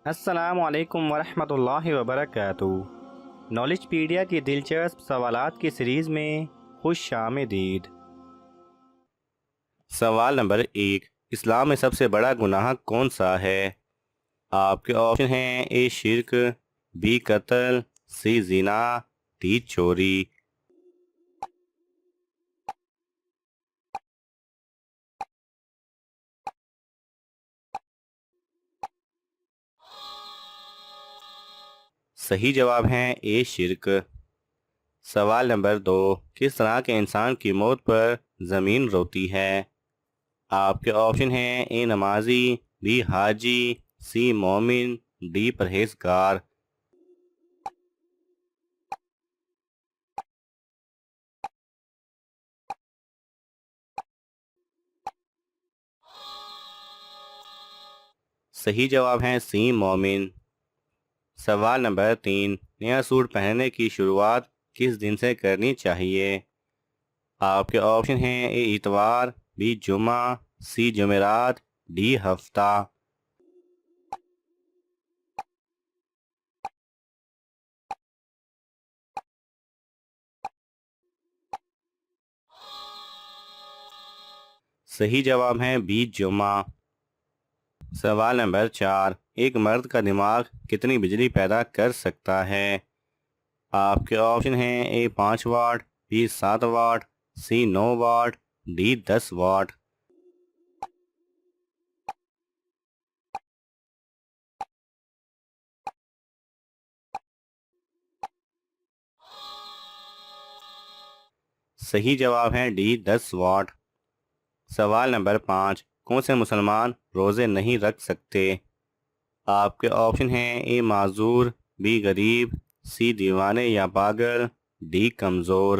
السلام علیکم ورحمۃ اللہ وبرکاتہ۔ نالج پیڈیا کی دلچسپ سوالات کی سیریز میں خوش آمدید۔ سوال نمبر 1، اسلام میں سب سے بڑا گناہ کون سا ہے؟ آپ کے آپشن ہیں: اے شرک، بی قتل، سی زنا، ڈی چوری۔ صحیح جواب ہے اے شرک۔ سوال نمبر 2، کس طرح کے انسان کی موت پر زمین روتی ہے؟ آپ کے آپشن ہیں: اے نمازی، بی حاجی، سی مومن، ڈی پرہیزگار۔ صحیح جواب ہے سی مومن۔ سوال نمبر 3، نیا سوٹ پہننے کی شروعات کس دن سے کرنی چاہیے؟ آپ کے آپشن ہیں: اے اتوار، بی جمعہ، سی جمعرات، ڈی ہفتہ۔ صحیح جواب ہے بی جمعہ۔ سوال نمبر 4، ایک مرد کا دماغ کتنی بجلی پیدا کر سکتا ہے؟ آپ کے آپشن ہیں: A 5 watt, B 7 watt, C 9 watt, D 10 watt. صحیح جواب ہے ڈی 10 واٹ۔ سوال نمبر 5، کون سے مسلمان روزے نہیں رکھ سکتے؟ آپ کے آپشن ہیں: اے معذور، بی غریب، سی دیوانے یا پاگل، ڈی کمزور۔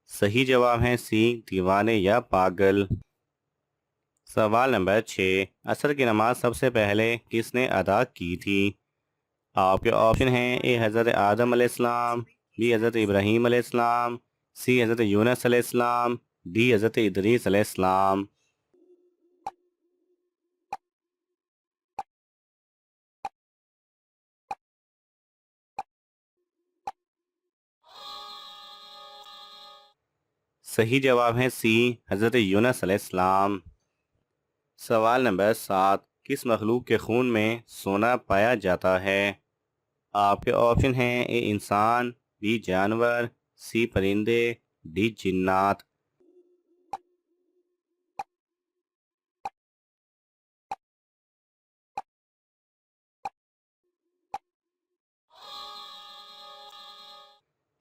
صحیح جواب ہے سی دیوانے یا پاگل۔ سوال نمبر 6، عصر کی نماز سب سے پہلے کس نے ادا کی تھی؟ آپ کے آپشن ہیں: اے حضرت آدم علیہ السلام، بی حضرت ابراہیم علیہ السلام، سی حضرت یونس علیہ السلام، ڈی حضرت ادریس علیہ السلام۔ صحیح جواب ہے سی حضرت یونس علیہ السلام۔ سوال نمبر 7، کس مخلوق کے خون میں سونا پایا جاتا ہے؟ آپ کے آپشن ہیں: اے انسان، بی جانور، سی پرندے، ڈی جنات۔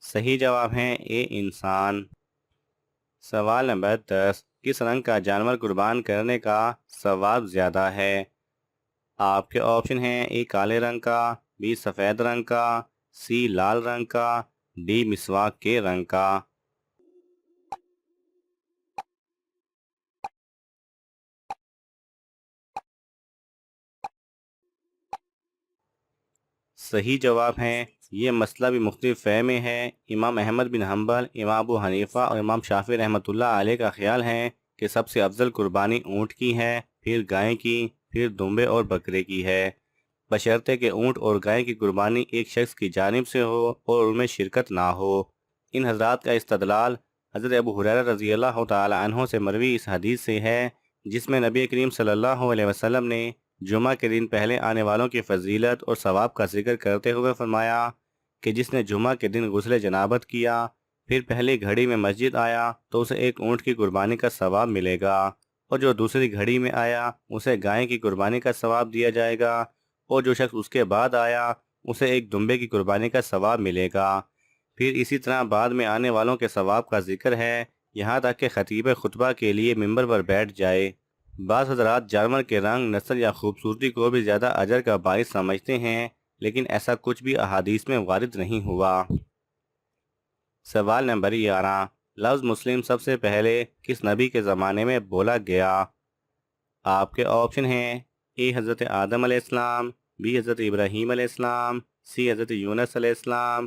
صحیح جواب ہے اے انسان۔ سوال نمبر 10، کس رنگ کا جانور قربان کرنے کا ثواب زیادہ ہے؟ آپ کے آپشن ہیں: اے کالے رنگ کا، بی سفید رنگ کا، سی لال رنگ کا، ڈی مسواک کے رنگ کا۔ صحیح جواب ہے، یہ مسئلہ بھی مختلف فہم میں ہے۔ امام احمد بن حنبل، امام ابو حنیفہ اور امام شافعی رحمۃ اللہ علیہ کا خیال ہے کہ سب سے افضل قربانی اونٹ کی ہے، پھر گائے کی، پھر دمبے اور بکرے کی ہے، بشرطے کہ اونٹ اور گائے کی قربانی ایک شخص کی جانب سے ہو اور ان میں شرکت نہ ہو۔ ان حضرات کا استدلال حضرت ابو ہریرہ رضی اللہ تعالی عنہ سے مروی اس حدیث سے ہے جس میں نبی کریم صلی اللہ علیہ وسلم نے جمعہ کے دن پہلے آنے والوں کی فضیلت اور ثواب کا ذکر کرتے ہوئے فرمایا کہ جس نے جمعہ کے دن غسل جنابت کیا، پھر پہلی گھڑی میں مسجد آیا تو اسے ایک اونٹ کی قربانی کا ثواب ملے گا، اور جو دوسری گھڑی میں آیا اسے گائے کی قربانی کا ثواب دیا جائے گا، اور جو شخص اس کے بعد آیا اسے ایک دمبے کی قربانی کا ثواب ملے گا۔ پھر اسی طرح بعد میں آنے والوں کے ثواب کا ذکر ہے، یہاں تک کہ خطیب خطبہ کے لیے ممبر پر بیٹھ جائے۔ بعض حضرات جانور کے رنگ، نسل یا خوبصورتی کو بھی زیادہ اجر کا باعث سمجھتے ہیں، لیکن ایسا کچھ بھی احادیث میں وارد نہیں ہوا۔ سوال نمبر 11، لفظ مسلم سب سے پہلے کس نبی کے زمانے میں بولا گیا؟ آپ کے آپشن ہیں: اے حضرت آدم علیہ السلام، بی حضرت ابراہیم علیہ السلام، سی حضرت یونس علیہ السلام،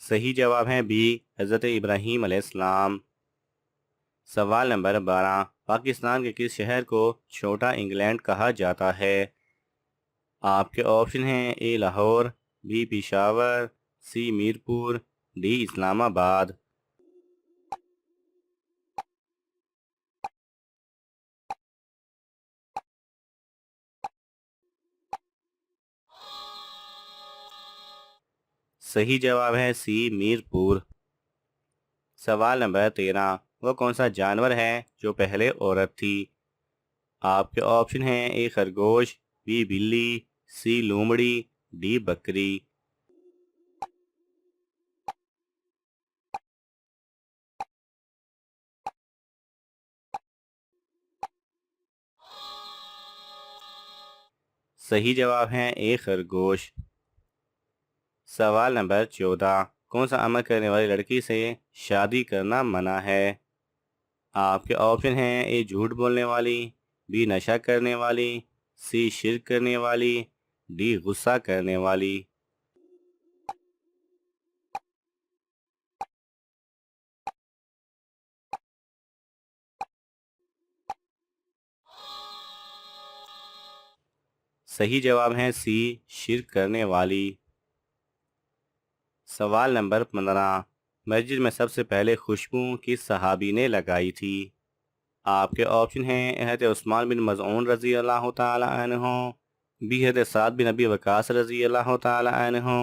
صحیح جواب ہے بی حضرت ابراہیم علیہ السلام۔ سوال نمبر 12، پاکستان کے کس شہر کو چھوٹا انگلینڈ کہا جاتا ہے؟ آپ کے آپشن ہیں A Lahore, B Peshawar, C Mirpur, D Islamabad. صحیح جواب ہے سی میرپور۔ سوال نمبر 13، وہ کون سا جانور ہے جو پہلے عورت تھی؟ آپ کے آپشن ہیں اے خرگوش، بی بلی، سی لومڑی، ڈی بکری۔ صحیح جواب ہے اے خرگوش۔ سوال نمبر 14، کون سا عمل کرنے والی لڑکی سے شادی کرنا منع ہے؟ آپ کے آپشن ہیں اے جھوٹ بولنے والی، بی نشہ کرنے والی، سی شرک کرنے والی، ڈی غصہ کرنے والی۔ صحیح جواب ہے سی شرک کرنے والی۔ سوال نمبر 15، مسجد میں سب سے پہلے خوشبو کس صحابی نے لگائی تھی؟ آپ کے آپشن ہیں حضرت عثمان بن مظعون رضی اللہ تعالی عنہ، بی حضرت سعد بن ابی وقاص رضی اللہ تعالی عنہ،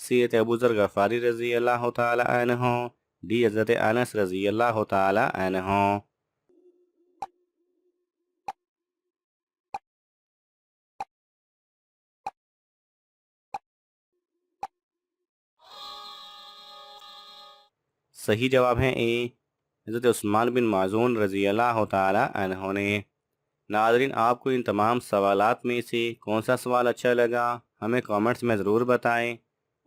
سی حضرت ابو ذر غفاری رضی اللہ تعالی عنہ، ڈی حضرت انس رضی اللہ تعالی عنہ۔ صحیح جواب ہے اے حضرت عثمان بن مظعون رضی اللہ تعالی عنہ نے۔ ناظرین، آپ کو ان تمام سوالات میں سے کون سا سوال اچھا لگا ہمیں کامنٹس میں ضرور بتائیں،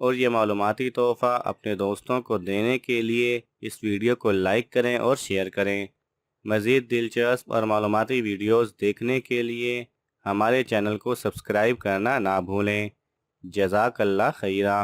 اور یہ معلوماتی تحفہ اپنے دوستوں کو دینے کے لیے اس ویڈیو کو لائک کریں اور شیئر کریں۔ مزید دلچسپ اور معلوماتی ویڈیوز دیکھنے کے لیے ہمارے چینل کو سبسکرائب کرنا نہ بھولیں۔ جزاک اللہ خیرہ۔